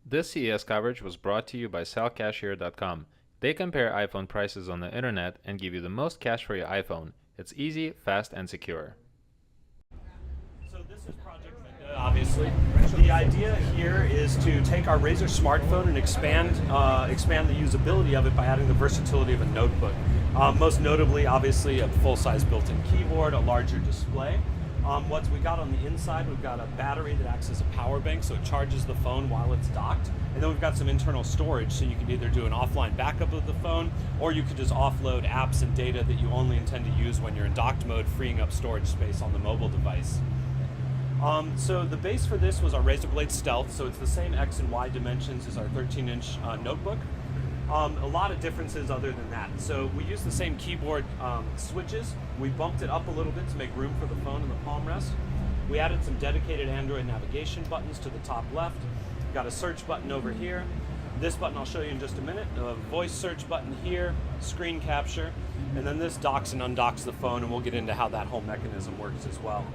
This CES coverage was brought to you by sellcashier.com. They compare iPhone prices on the internet and give you the most cash for your iPhone. It's easy, fast, and secure. So this is Project Linda, obviously. The idea here is to take our Razer smartphone and expand the usability of it by adding the versatility of a notebook. Most notably, obviously, a full-size built-in keyboard, a larger display. What we got on the inside, we've got a battery that acts as a power bank, so it charges the phone while it's docked. And then we've got some internal storage, so you can either do an offline backup of the phone, or you could just offload apps and data that you only intend to use when you're in docked mode, freeing up storage space on the mobile device. So the base for this was our Razer Blade Stealth, so it's the same X and Y dimensions as our 13-inch notebook. A lot of differences other than that. So we use the same keyboard switches. We bumped it up a little bit to make room for the phone and the palm rest. We added some dedicated Android navigation buttons to the top left. Got a search button over here. This button I'll show you in just a minute. A voice search button here, screen capture, and then this docks and undocks the phone, and we'll get into how that whole mechanism works as well.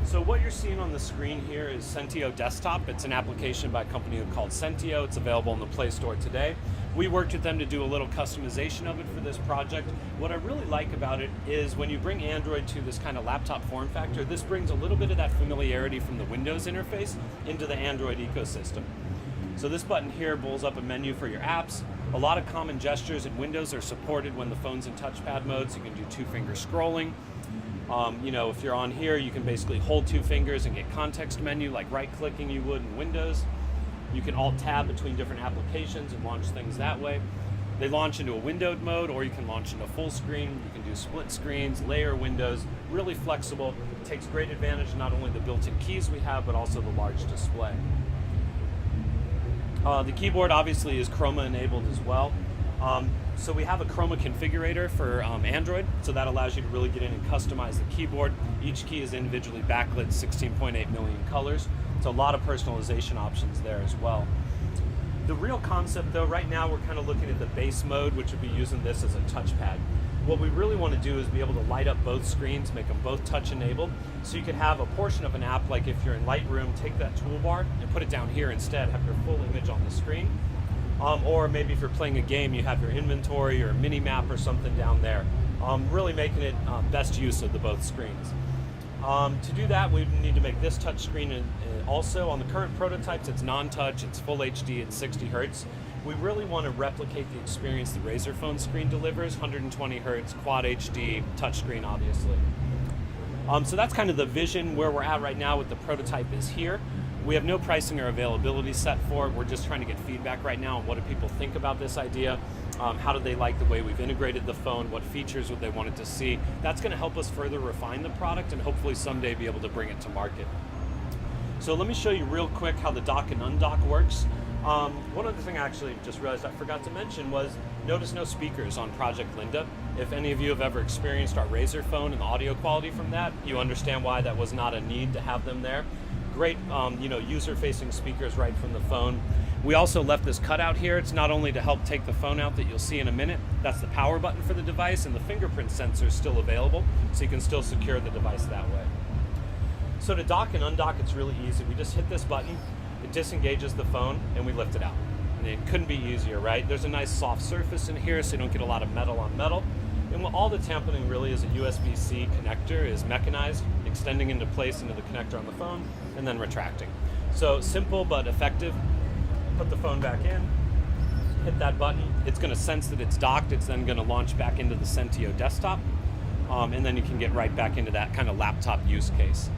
So what you're seeing on the screen here is Sentio Desktop. It's an application by a company called Sentio. It's available in the Play Store today. We worked with them to do a little customization of it for this project. What I really like about it is when you bring Android to this kind of laptop form factor, this brings a little bit of that familiarity from the Windows interface into the Android ecosystem. So this button here pulls up a menu for your apps. A lot of common gestures in Windows are supported when the phone's in touchpad mode, so you can do two-finger scrolling. If you're on here, you can basically hold two fingers and get context menu like right-clicking you would in Windows. You can alt-tab between different applications and launch things that way. They launch into a windowed mode, or you can launch into full screen. You can do split screens, layer windows, really flexible. It takes great advantage of not only the built-in keys we have, but also the large display. The keyboard obviously is Chroma enabled as well. So we have a Chroma configurator for Android, so that allows you to really get in and customize the keyboard. Each key is individually backlit, 16.8 million colors. So a lot of personalization options there as well. The real concept though, right now we're kind of looking at the base mode, which would be using this as a touchpad. What we really want to do is be able to light up both screens, make them both touch enabled, so you could have a portion of an app, like if you're in Lightroom, take that toolbar and put it down here instead, have your full image on the screen. Or maybe if you're playing a game, you have your inventory or mini map or something down there. Really making it best use of the both screens. To do that, we need to make this touch screen, and also on the current prototypes, it's non-touch, it's full HD at 60 Hertz. We really want to replicate the experience the Razer phone screen delivers, 120 Hertz, Quad HD, touchscreen obviously. So that's kind of the vision. Where we're at right now with the prototype is here. We have no pricing or availability set for it. We're just trying to get feedback right now on what do people think about this idea. How do they like the way we've integrated the phone? What features would they want it to see? That's going to help us further refine the product and hopefully someday be able to bring it to market. So let me show you real quick how the dock and undock works. One other thing I actually just realized I forgot to mention was notice no speakers on Project Linda. If any of you have ever experienced our Razer phone and the audio quality from that, you understand why that was not a need to have them there. Great user-facing speakers right from the phone. We also left this cutout here. It's not only to help take the phone out that you'll see in a minute. That's the power button for the device, and the fingerprint sensor is still available, so you can still secure the device that way. So to dock and undock, it's really easy. We just hit this button, it disengages the phone, and we lift it out. And it couldn't be easier, right? There's a nice soft surface in here, so you don't get a lot of metal on metal. And all that's happening really is a USB-C connector is mechanized, extending into place into the connector on the phone, and then retracting. So simple but effective. Put the phone back in, hit that button. It's going to sense that it's docked. It's then going to launch back into the Sentio Desktop, and then you can get right back into that kind of laptop use case.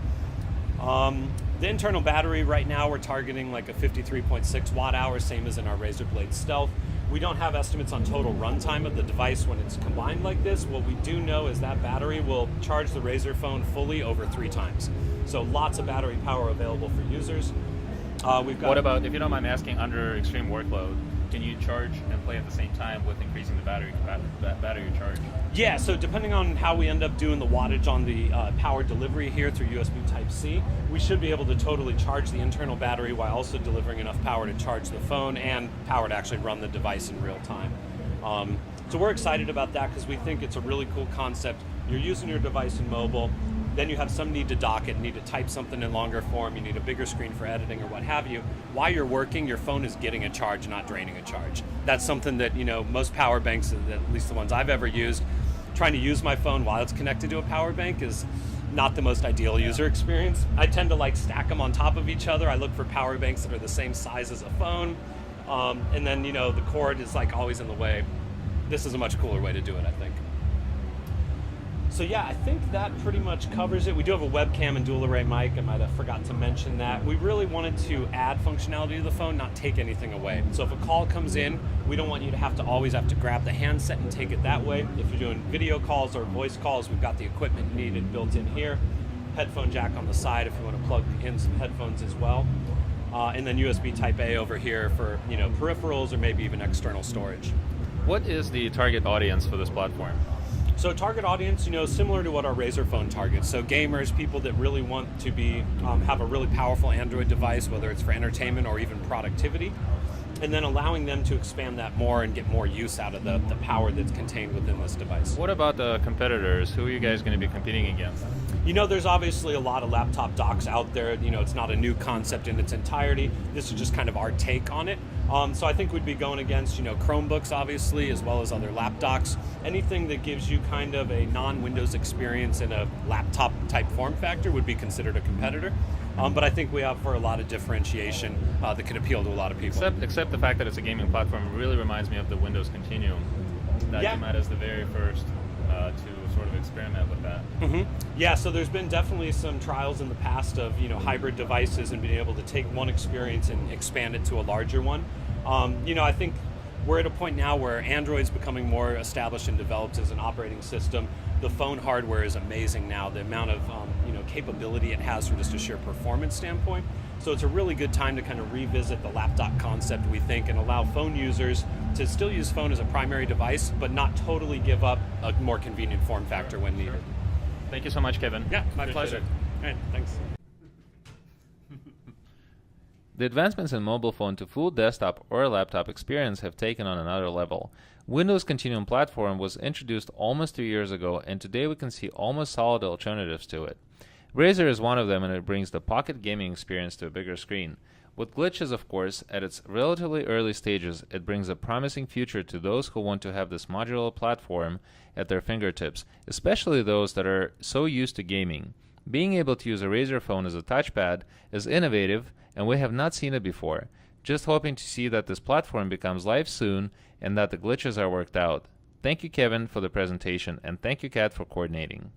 The internal battery right now we're targeting like a 53.6 watt hours, same as in our Razer Blade Stealth. We don't have estimates on total runtime of the device when it's combined like this. What we do know is that battery will charge the Razer phone fully over 3 times. So lots of battery power available for users. What about, if you don't mind me asking, under extreme workload, can you charge and play at the same time with increasing the battery charge? Yeah, so depending on how we end up doing the wattage on the power delivery here through USB Type-C, we should be able to totally charge the internal battery while also delivering enough power to charge the phone and power to actually run the device in real time. So we're excited about that because we think it's a really cool concept. You're using your device in mobile, then you have some need to dock it, need to type something in longer form, you need a bigger screen for editing or what have you. While you're working, your phone is getting a charge, not draining a charge. That's something that, most power banks, at least the ones I've ever used, trying to use my phone while it's connected to a power bank is not the most ideal user experience. I tend to stack them on top of each other. I look for power banks that are the same size as a phone, and then the cord is always in the way. This is a much cooler way to do it, I think. So yeah, I think that pretty much covers it. We do have a webcam and dual array mic. I might have forgot to mention that. We really wanted to add functionality to the phone, not take anything away. So if a call comes in, we don't want you to always have to grab the handset and take it that way. If you're doing video calls or voice calls, we've got the equipment needed built in here. Headphone jack on the side if you want to plug in some headphones as well. And then USB Type A over here for peripherals or maybe even external storage. What is the target audience for this platform? So target audience, similar to what our Razer phone targets. So gamers, people that really want to have a really powerful Android device, whether it's for entertainment or even productivity, and then allowing them to expand that more and get more use out of the power that's contained within this device. What about the competitors? Who are you guys going to be competing against? There's obviously a lot of laptop docks out there. It's not a new concept in its entirety. This is just kind of our take on it. So I think we'd be going against, Chromebooks, obviously, as well as other lap docks. Anything that gives you kind of a non-Windows experience in a laptop-type form factor would be considered a competitor. But I think we offer a lot of differentiation that could appeal to a lot of people. Except the fact that it's a gaming platform really reminds me of the Windows Continuum that came out as the very first to sort of experiment with that. Mm-hmm. Yeah, so there's been definitely some trials in the past of hybrid devices and being able to take one experience and expand it to a larger one. I think we're at a point now where Android's becoming more established and developed as an operating system. The phone hardware is amazing now. The amount of capability it has from just a sheer performance standpoint. So it's a really good time to kind of revisit the laptop concept, we think, and allow phone users to still use phone as a primary device, but not totally give up a more convenient form factor when needed. Thank you so much, Kevin. Yeah, my pleasure. All right, thanks. The advancements in mobile phone to full desktop or laptop experience have taken on another level. Windows Continuum platform was introduced almost 2 years ago, and today we can see almost solid alternatives to it. Razer is one of them, and it brings the pocket gaming experience to a bigger screen. With glitches, of course, at its relatively early stages, it brings a promising future to those who want to have this modular platform at their fingertips, especially those that are so used to gaming. Being able to use a Razer phone as a touchpad is innovative, and we have not seen it before. Just hoping to see that this platform becomes live soon and that the glitches are worked out. Thank you, Kevin, for the presentation, and thank you, Kat, for coordinating.